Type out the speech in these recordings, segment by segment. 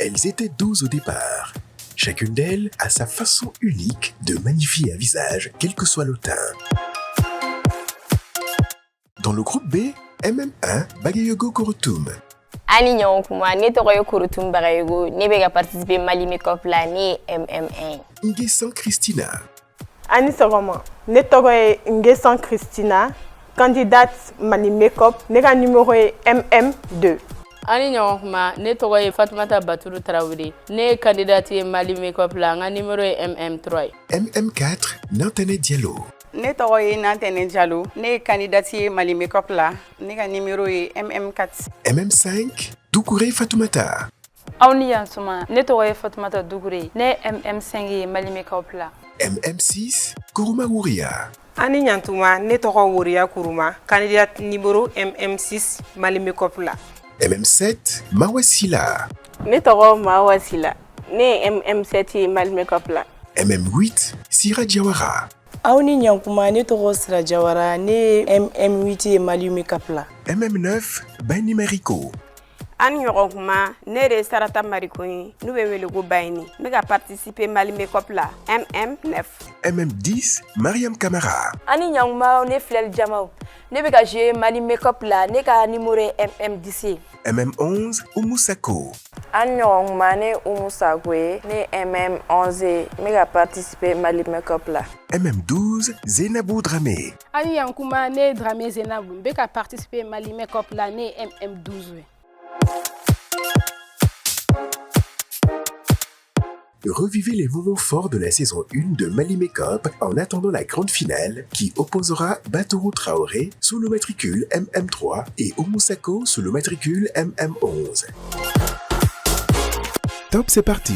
Elles étaient 12 au départ. Chacune d'elles a sa façon unique de magnifier un visage, quel que soit le teint. Dans le groupe B, MM1, Bagayogo Korotum. Ani ñoo kuma ne to koy Korotum Bagayogo ne be ga participer Mali Makeup la ne MM1. Nguessan Christina. Ani Sogoma, ne to koy Nguessan Christina, candidate Mali Makeup, ne ga numéro est MM2. Ani ñoo kuma ne to koy Fatoumata Batourou Traoré, ne candidate Mali Makeup la nga numéro est MM3. MM4, Nantane Diallo. Ne tɔgɔ ye Nantɛnɛ Diallo, ne ye candidate ye Mali Makeup la, ne ka numéro ye MM4. MM5, Doucouré Fatoumata. Aw ni yan suma, ne tɔgɔ ye Fatoumata Doucouré, ne ye MM5 ye Mali Makeup la. MM6, Kourouma Wouria. Ani Nyantuma, ne tɔgɔ Wouria Kourouma, candidate numéro MM6 Mali Makeup la. MM7, Mawasila. Ne tɔgɔ Mawasila, ne ye MM7 ye Mali Makeup la. MM8, Sira Diawara. Aw ni ɲankuma ne tɔgɔ Sira Jawara, ne ye MM8 ye Mali Makeup la. MM9, Baini Mariko. Ani ɲɔgɔn kuma ne de Sarata Mariko ye n'u bɛ wele ko Baini n bɛ ka participer Mali Makeup la MM9. MM10, Mariam Kamara. Ani ɲankuma ne Filɛli Jamaw, ne bɛ ka jouer Mali Makeup la, ne ka numéro ye MM10 ye. MM11, Oumou Sako. Ani ɲɔgɔn kuma ne Oumou Sako ye, ne MM11 ye, n bɛ ka participer Mali Makeup la. MM12, Zenabou Dramé. Ani Yankuma ne Dramé Zenabou, n bɛ ka participer Mali Makeup la, ne MM12 ye. Revivez les moments forts de la saison 1 de Mali Makeup en attendant la grande finale qui opposera Batourou Traoré sous le matricule MM3 et Oumou Sako sous le matricule MM11. Top, c'est parti!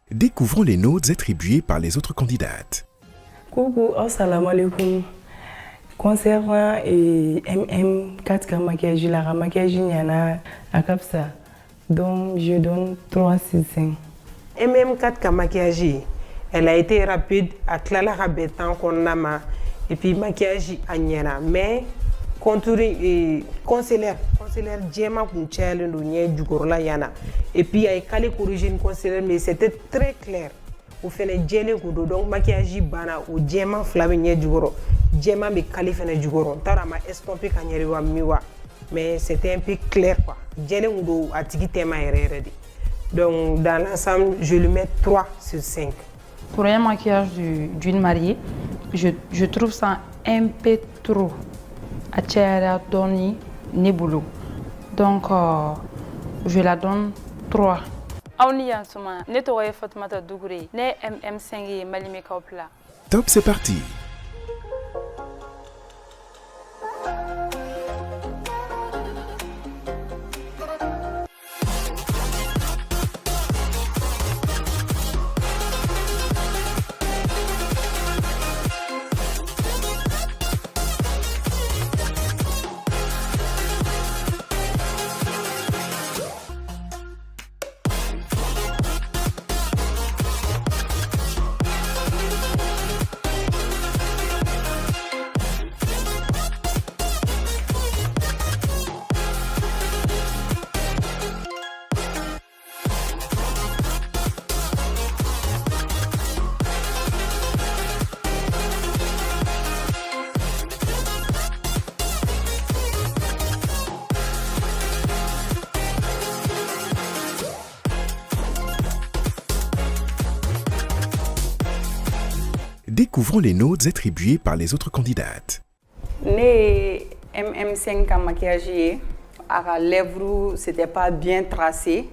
Découvrons les notes attribuées par les autres candidates. Coucou, assalamu alaikum. Concernant MM4 comme maquillage, la maquillage yana à Kapsa. Donc je donne 3,65. MM4 comme maquillage, elle a été rapide à Klala Rabetan qu'on a et puis maquillage à Niana. Mais contouring et conseiller Djema Kunchel Lunia du Gorla Yana. Et puis il y a Kali Corrigine conseiller, mais c'était très clair. Vous faites les gels donc maquillage bana ou Djema Flavinia du Goro. Djema mais Kalifene du Goro. Tarama estompé Kanyeriwa Miwa. Mais c'était un peu clair quoi. Gel ou Atigi Tema Herredi. Donc dans l'ensemble, je lui mets 3 sur 5. Pour un maquillage d'une mariée, je trouve ça un peu trop. À Doni Nebulu. Donc, je la donne 3. Aw ni yan suma, ne tɔgɔ ye Fatoumata Doucouré, ne MM5 ye Mali Makeup la. Top, c'est parti! Découvrons les notes attribuées par les autres candidates. Né MM5 en maquillage, à la lèvre, c'était pas bien tracé.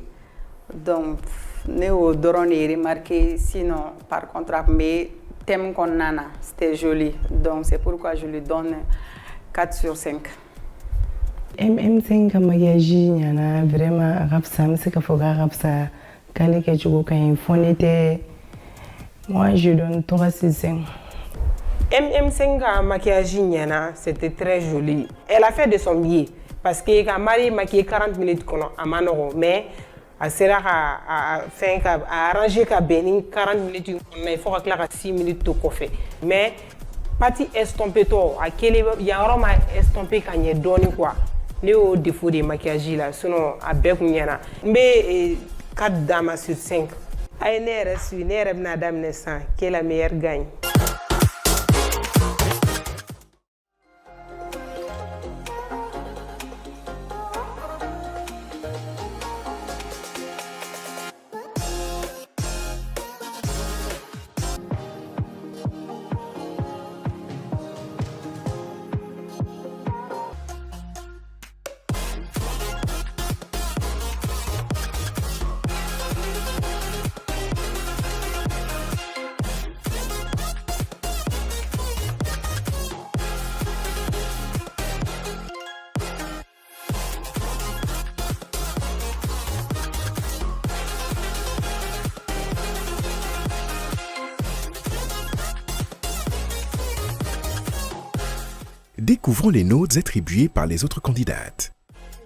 Donc, né au doron et remarqué, sinon, par contre, mais thème qu'on a, c'était joli. Donc, c'est pourquoi je lui donne 4 sur 5. MM5 en maquillage, il y en a vraiment rapsa, mais c'est qu'il faut rapsa. Quand les gens ont fonité, moi je donne 3 sur 5. MM5 en maquillage, c'était très joli. Elle a fait de son mieux. Parce qu'elle a maquillé 40 minutes, mais elle sera à arranger 40 minutes, il faut qu'elle ait 6 minutes de café. Mais, partie estompée, il y a vraiment estompé quand il y a donné quoi. Les hauts défauts de maquillage là, sinon, à Bekouniana. Mais 4 dames sur 5. Aïe, n'est reçu, n'est pas dame naissant, qui est la meilleure gagne. Découvrons les notes attribuées par les autres candidates.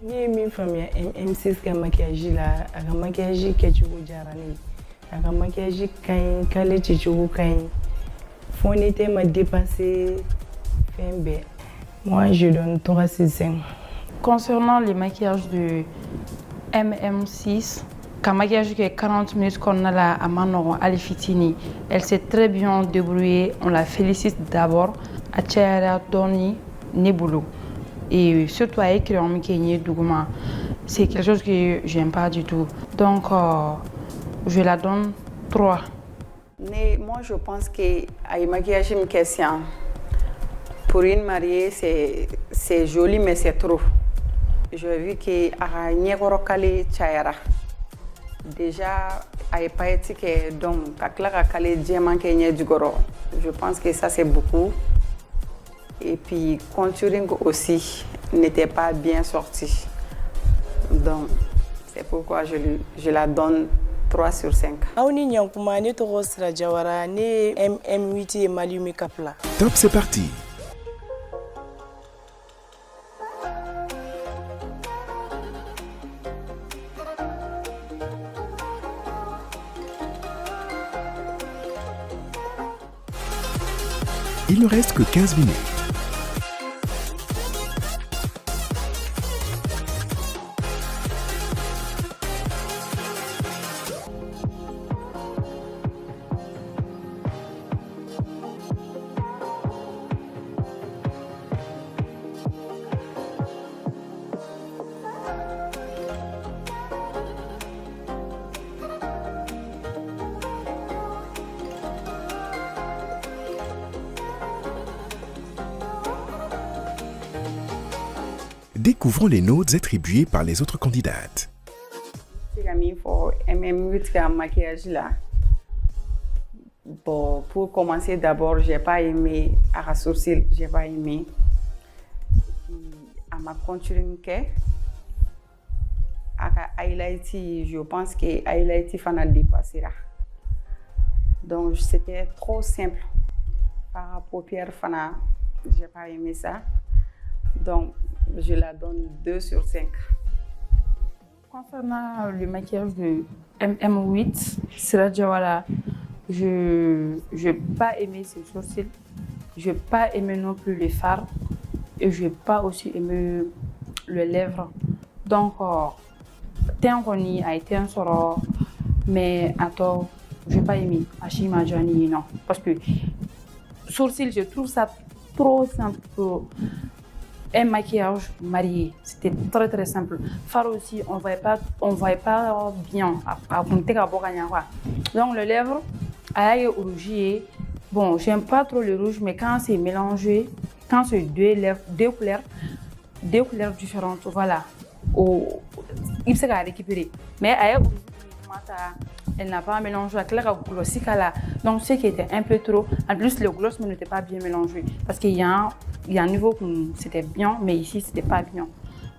Mes familles MM6 qui maquillage là, avec maquillage qui est jarani, avec maquillage quand les chichou quand fonité m'a dépassé FMB. Moi je donne 3 sur 5. Concernant les maquillages de MM6, quand maquillage qui est 40 minutes qu'on a là à Manoro Alifitini, elle s'est très bien débrouillée. On la félicite d'abord. À Tchera Doni Nebulu. Et surtout à écrire en Mikényé Dougouma, c'est quelque chose que j'aime pas du tout. Donc, je la donne 3. Moi, je pense que le maquillage est une question. Pour une mariée, c'est joli, mais c'est trop. J'ai vu que Nyegorokale Tchayara. Déjà, il n'y a pas été donc, je pense que ça, c'est beaucoup. Et puis, contouring aussi n'était pas bien sorti. Donc, c'est pourquoi je la donne 3 sur 5. Top, c'est parti. Il ne reste que 15 minutes. Découvrons les notes attribuées par les autres candidates. Pour MM8 maquillage là. Bon, pour commencer d'abord, j'ai pas aimé à sourcil, j'ai pas aimé. À ma contouring à highlighter, je pense que highlighter fana dépassera. Donc c'était trop simple. Par rapport paupières fana, j'ai pas aimé ça. Donc je la donne 2 sur 5. Concernant le maquillage de MM8, Sira Jawara, je n'ai pas aimé ses sourcils, je n'ai pas aimé non plus les fards et je n'ai pas aussi aimé les lèvres. Donc, Tenroni a été un sort, mais attends, je n'ai pas aimé Ashima Johnny, non. Parce que sourcils, je trouve ça trop simple pour un maquillage marié, c'était très très simple. Phare aussi, on ne voyait pas bien. Donc les lèvres, elles ont rougi Bon, j'aime pas trop le rouge, mais quand c'est mélangé, quand c'est deux couleurs différentes, voilà, il se va récupérer. Mais elle n'a pas mélangé avec la glossy là. Donc, ce qui était un peu trop. En plus, le gloss n'était pas bien mélangé. Parce qu'il y a un niveau où c'était bien, mais ici, c'était pas bien.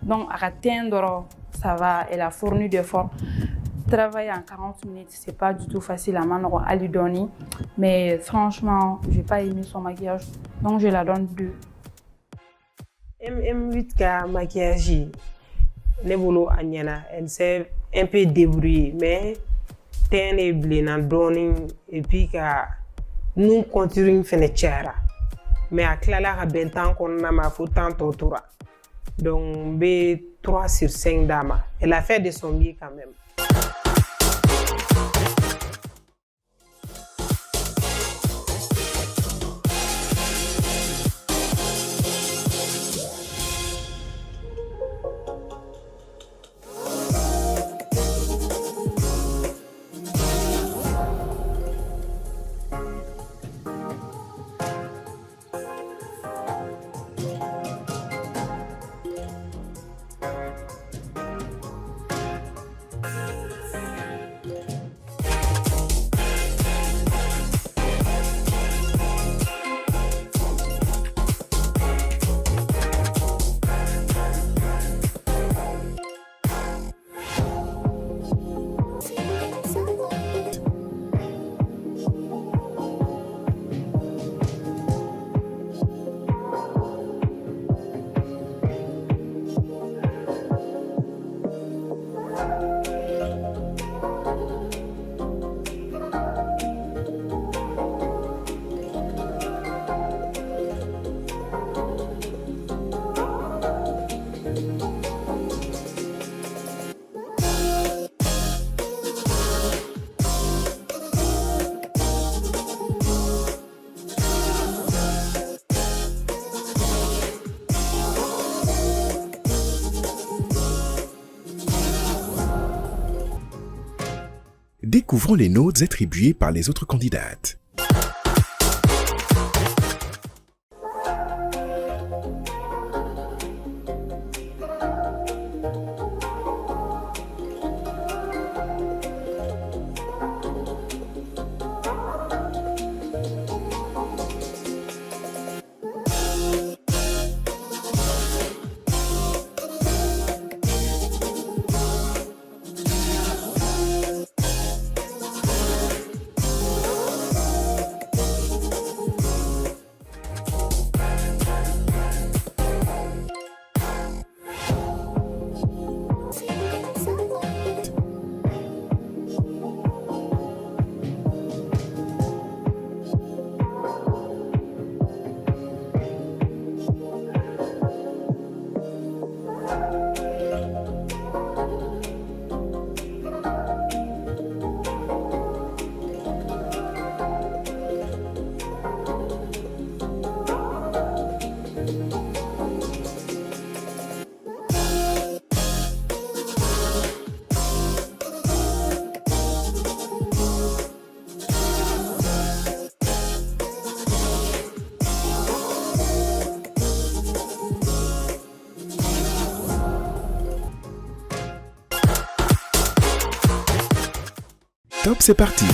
Donc, à atteindre, ça va, elle a fourni d'efforts. Travailler en 40 minutes, c'est pas du tout facile à lui donner. Mais franchement, j'ai pas aimé son maquillage. Donc, je la donne 2. MM8 ka maquillage, Nebolo Agnana, elle s'est un peu débrouillée, mais teint est blé dans le et puis nous continuons à faire des chara. Mais à Clara, à Bentan, qu'on a ma faute tant autour. Donc, B 3 sur 5 dames. Elle a fait de son mieux quand même. Découvrons les notes attribuées par les autres candidates. Top, c'est parti!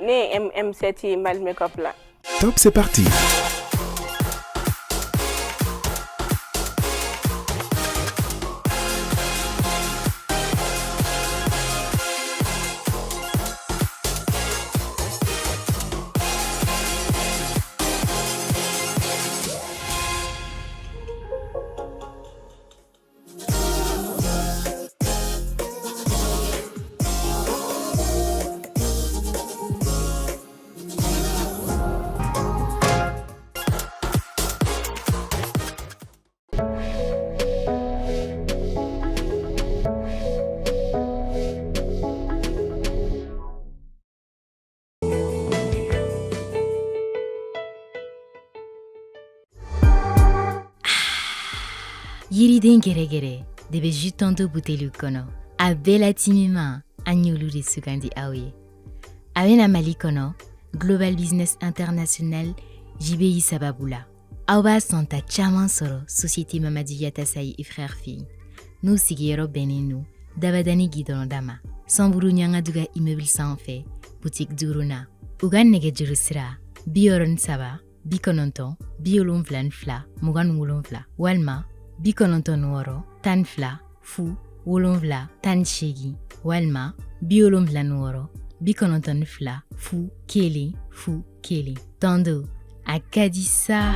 Ne MM7 mal make-up là. Top, c'est parti! yiriden gɛrɛgɛrɛ de bɛ jus tɔntɔ buteliw kɔnɔ a bɛɛ la timima an y'olu de sugandi aw ye a bɛna mali kɔnɔ global business international JBI sababu la aw b'a sɔnta caman sɔrɔ société Mamadi Yatasayi et frères filles n'u sigiyɔrɔ bɛnnen don dabadani gidɔrɔnda ma sanburu ɲangaduga immeuble sanfɛ boutique duruna u ka nɛgɛjuru sira 63 92 72 27 walima 96 12 fu 7 18 walima 76 92 fu 1 fu 1 Tando a ka di sa.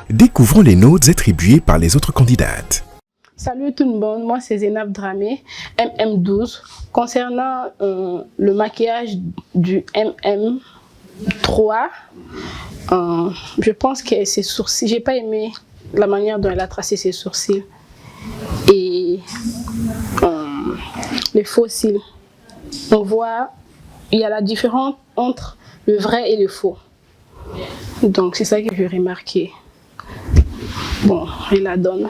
Découvrons les notes attribuées par les autres candidates. Salut tout le monde, moi c'est Zénab Dramé, MM12. Concernant le maquillage du MM3, je pense que ses sourcils, j'ai pas aimé la manière dont elle a tracé ses sourcils et les faux cils. On voit, il y a la différence entre le vrai et le faux. Donc c'est ça que j'ai remarqué. Bon, je la donne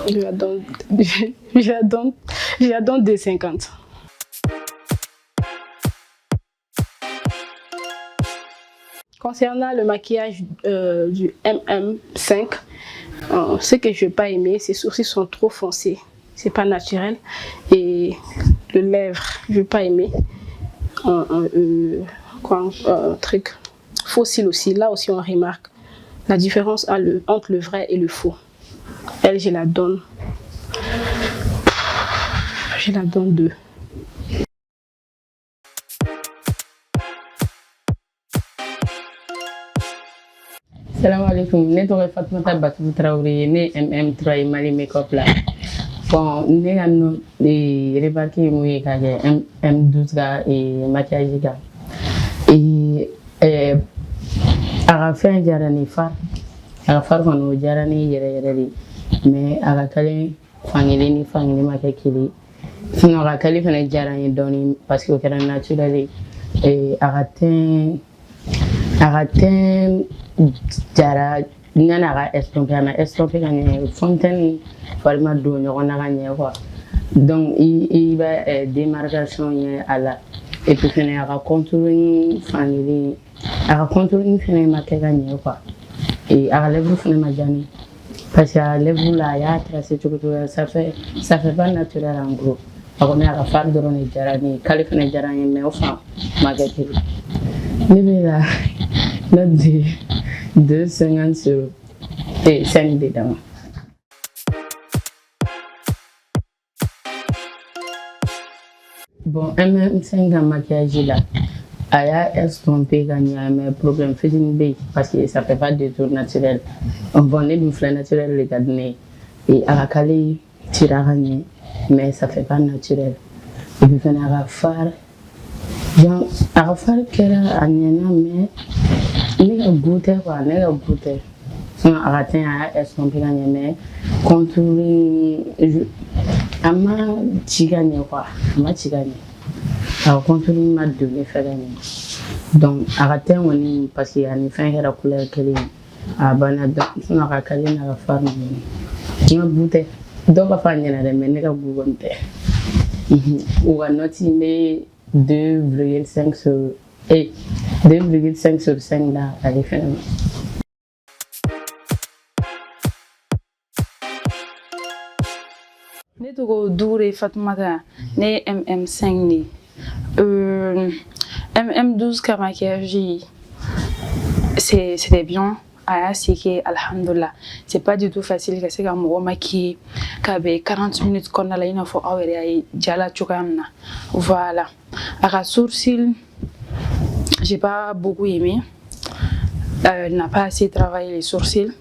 2,50. Concernant le maquillage du MM5, ce que je n'ai pas aimé, ses sourcils sont trop foncés. C'est pas naturel. Et le lèvre, je n'ai pas aimé. Truc faux cils aussi. Là aussi, on remarque la différence entre le vrai et le faux. Elle, je la donne 2. Salam alaikum. Ne tɔgɔ Fatumata Batoumou Traoré, ne MM3 Mali Makeup la. Bon, ne ka remarqué mun ye ka kɛ M12 ka maquillage kan. A ka fɛn diyara ne fa. A ka fari kɔni o diyara ne yɛrɛ yɛrɛ de. Mais a ka kali fankelen ni fankelen ma kɛ kelen. Sinon a ka kali fana diyara n ye dɔɔni parce que o kɛra naturel ye. A ka teint jara yani a ka estomper a ma estomper ka ɲɛ fontaine fari ma don ɲɔgɔn na ka ɲɛ quoi. Donc i bɛ démarcation ye a la et puis fana a ka contouring fankelen a ka contouring fana ma kɛ ka ɲɛ quoi. Et a ka lèvre fana ma diya ne parce que a lèvre la a y'a tracé cogo cogo ça fait pas naturel en gros. A kɔni a ka fari dɔrɔn de diyara ne ye k'ale fana diyara n ye mais o fan ma kɛ kelen. Ne bɛ la note de 2,50 sur 5 dedans. Bon, MM5 ka maquillage là, a y'a estompé ka ɲɛ mais problème fitinin bɛ yen parce que ça fait pas de tour naturel. Bon, ne dun filɛ naturel de ka di ne ye et a ka kale cira ka ɲɛ mais ça fait pas naturel. Et puis fana a ka fari kɛra a ɲɛna mais ne ka goût tɛ quoi, ne ka goût tɛ. Sinon a ka teint a y'a estompé ka ɲɛ mais contouring a ma ci ka ɲɛ quoi, a ma ci ka ɲɛ. A ka contouring ma don ne fɛ ka ɲɛ. Donc a ka teint kɔni parce que ani fɛn kɛra couleur kelen ye a banna donc sinon a ka kale n'a ka fari ninnu. N ka goût tɛ. Dɔw b'a fɔ a ɲɛna dɛ mais ne ka goût kɔni tɛ. U ka note n bɛ 2,5 sur 5 là ale fɛnɛ ma. Ne tɔgɔ Dure Fatoumata, ne ye MM5 de. MM12 ka maquillage, c'était bien. A c'est que alhamdulillah, c'est pas du tout facile que c'est comme on maquille qu'avec 40 minutes qu'on a là il faut avoir jala chokamna. Voilà. À la sourcil, j'ai pas beaucoup aimé. Elle n'a pas assez travaillé les sourcils.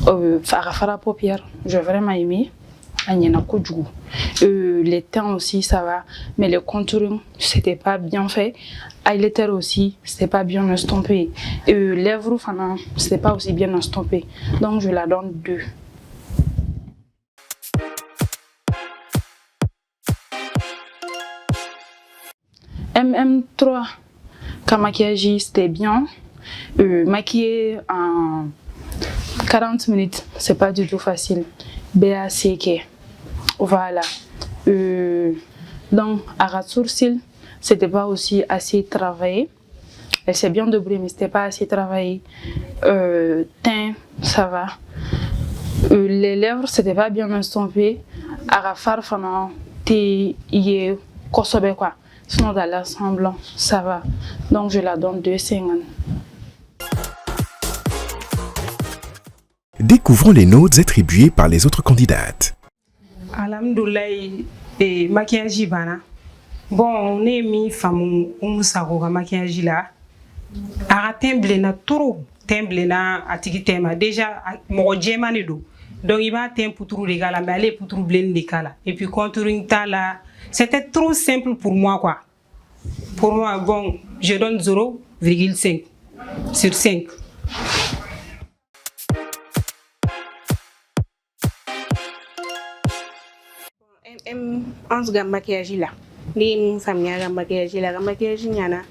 À la paupière, j'ai vraiment aimé. Les teints aussi, ça va. Mais le contouring, c'était pas bien fait. Highlighter aussi, c'était pas bien estompé. Lèvres, c'était pas aussi bien estompé. Donc, je la donne 2. MM3, quand maquillage, c'était bien. Maquiller en 40 minutes, c'est pas du tout facile. BACK, voilà. Donc, à sourcil, c'était pas aussi assez travaillé. Elle s'est bien débrouillée, mais c'était pas assez travaillé. Teint, ça va. Les lèvres, c'était pas bien estompé. À farfana, t'es kosobe quoi. Sinon, dans l'ensemble, ça va. Donc, je la donne 2,50. Découvrons les notes attribuées par les autres candidates. Alhamdoulilah, maquillage bana. Bon, on est mis femme Oumoussako maquillage là. A temble na trop, temble na atiki tema. Déjà, mon djemane do. Donc il va teint pour tout les gars là, mais aller pour tout blend les gars là. Et puis contouring ta là, c'était trop simple pour moi quoi. Pour moi, bon, je donne 0,5 sur 5. M11 ga maquillage là. Ni mon famille ga maquillage nyana,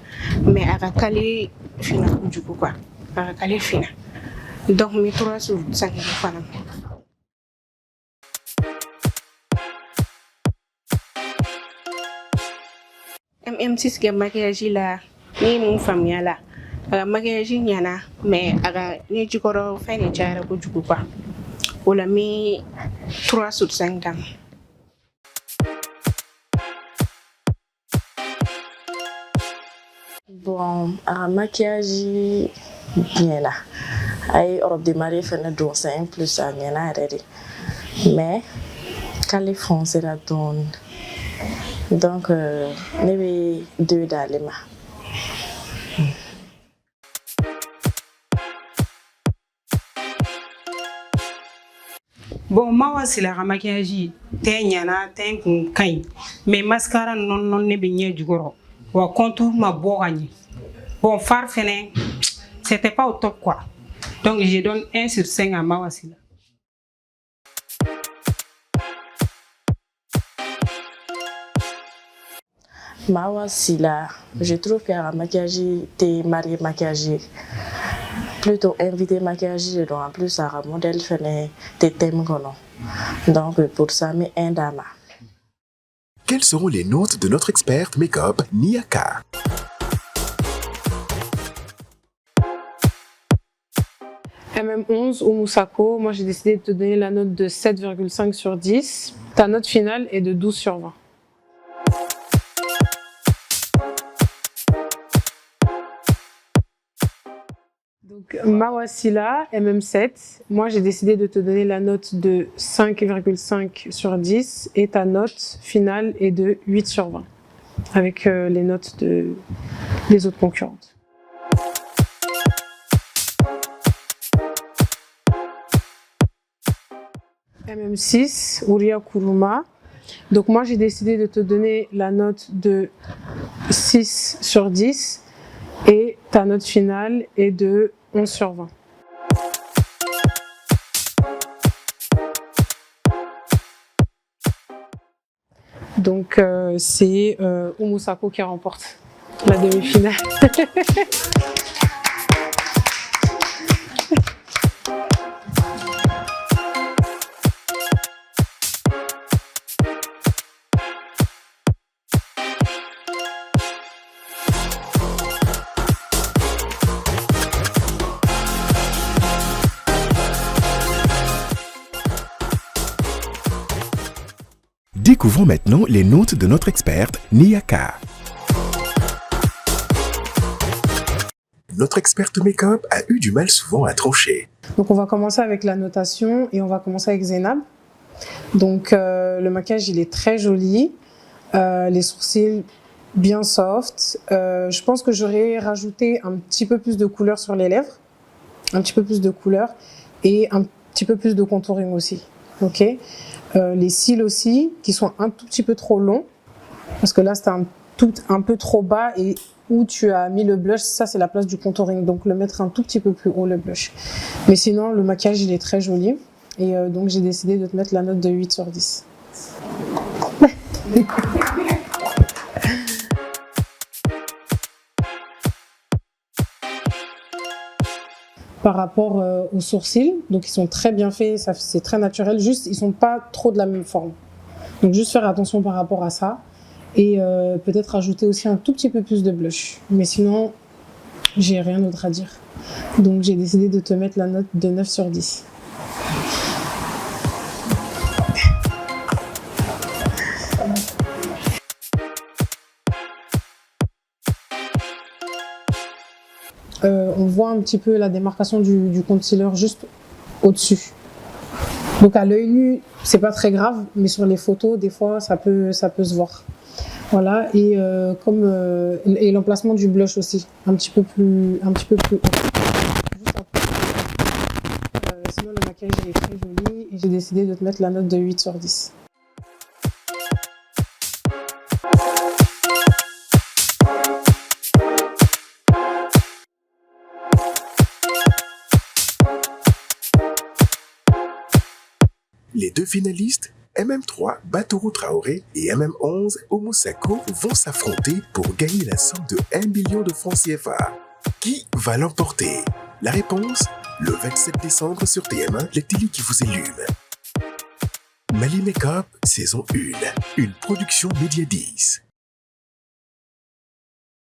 mais aka kali fina kujuku quoi. Aka kali fina. Donc mi 3 sur 5 fana. M6 ga maquillage là. Ni mon famille là. Aka maquillage nyana, mais aka ni jikoro fani jara kujuku quoi. Wala mi 3 sur 5 dam. Bon, maquillage bien là. Ay robe de mariée fait ne don 5 plus à bien là ready. Mais quand les français la donne. Donc ne 2 dans les mains. Bon, moi aussi la maquillage tenyana ten kain. Mais mascara non ne bien du goro. Wa contour ma bourgne. Bon, far fene, c'était pas au top quoi. Donc je donne 1 sur 5 à Mawasila. Mawasila, je trouve qu'un maquillage, t'es marié maquillagé. Plutôt invité maquillagé, donc en plus, un modèle fait des thèmes. Donc pour ça, mais un dama. Quelles seront les notes de notre experte make-up Niaka? MM11 ou Moussako, moi j'ai décidé de te donner la note de 7,5 sur 10. Ta note finale est de 12 sur 20. Donc Mawasila, MM7, moi j'ai décidé de te donner la note de 5,5 sur 10 et ta note finale est de 8 sur 20 avec les notes des autres concurrentes. MM6, Ouria Kuruma. Donc moi j'ai décidé de te donner la note de 6 sur 10 et ta note finale est de 11 sur 20. Donc c'est Oumoussako qui remporte la demi-finale. Découvrons maintenant les notes de notre experte Niaka. Notre experte make-up a eu du mal souvent à trancher. Donc on va commencer avec la notation et on va commencer avec Zainab. Donc le maquillage il est très joli, les sourcils bien soft. Je pense que j'aurais rajouté un petit peu plus de couleur sur les lèvres, un petit peu plus de couleur et un petit peu plus de contouring aussi. ok. Les cils aussi, qui sont un tout petit peu trop longs, parce que là c'était un peu trop bas, et où tu as mis le blush, ça c'est la place du contouring, donc le mettre un tout petit peu plus haut le blush. Mais sinon le maquillage il est très joli, et donc j'ai décidé de te mettre la note de 8 sur 10. Par rapport aux sourcils, donc ils sont très bien faits, c'est très naturel, juste ils sont pas trop de la même forme. Donc juste faire attention par rapport à ça, et peut-être ajouter aussi un tout petit peu plus de blush. Mais sinon, j'ai rien d'autre à dire. Donc j'ai décidé de te mettre la note de 9 sur 10. On voit un petit peu la démarcation du concealer juste au-dessus. Donc à l'œil nu, c'est pas très grave, mais sur les photos, des fois, ça peut se voir. Voilà, et et l'emplacement du blush aussi, un petit peu plus haut. Juste un peu. Sinon, le maquillage il est très joli, et j'ai décidé de te mettre la note de 8 sur 10. Les deux finalistes, MM3 Batourou Traoré et MM11 Oumou Sakho, vont s'affronter pour gagner la somme de 1 million de francs CFA. Qui va l'emporter? La réponse, le 27 décembre sur TM1, la télé qui vous allume. Mali Makeup, saison 1, une production Média 10.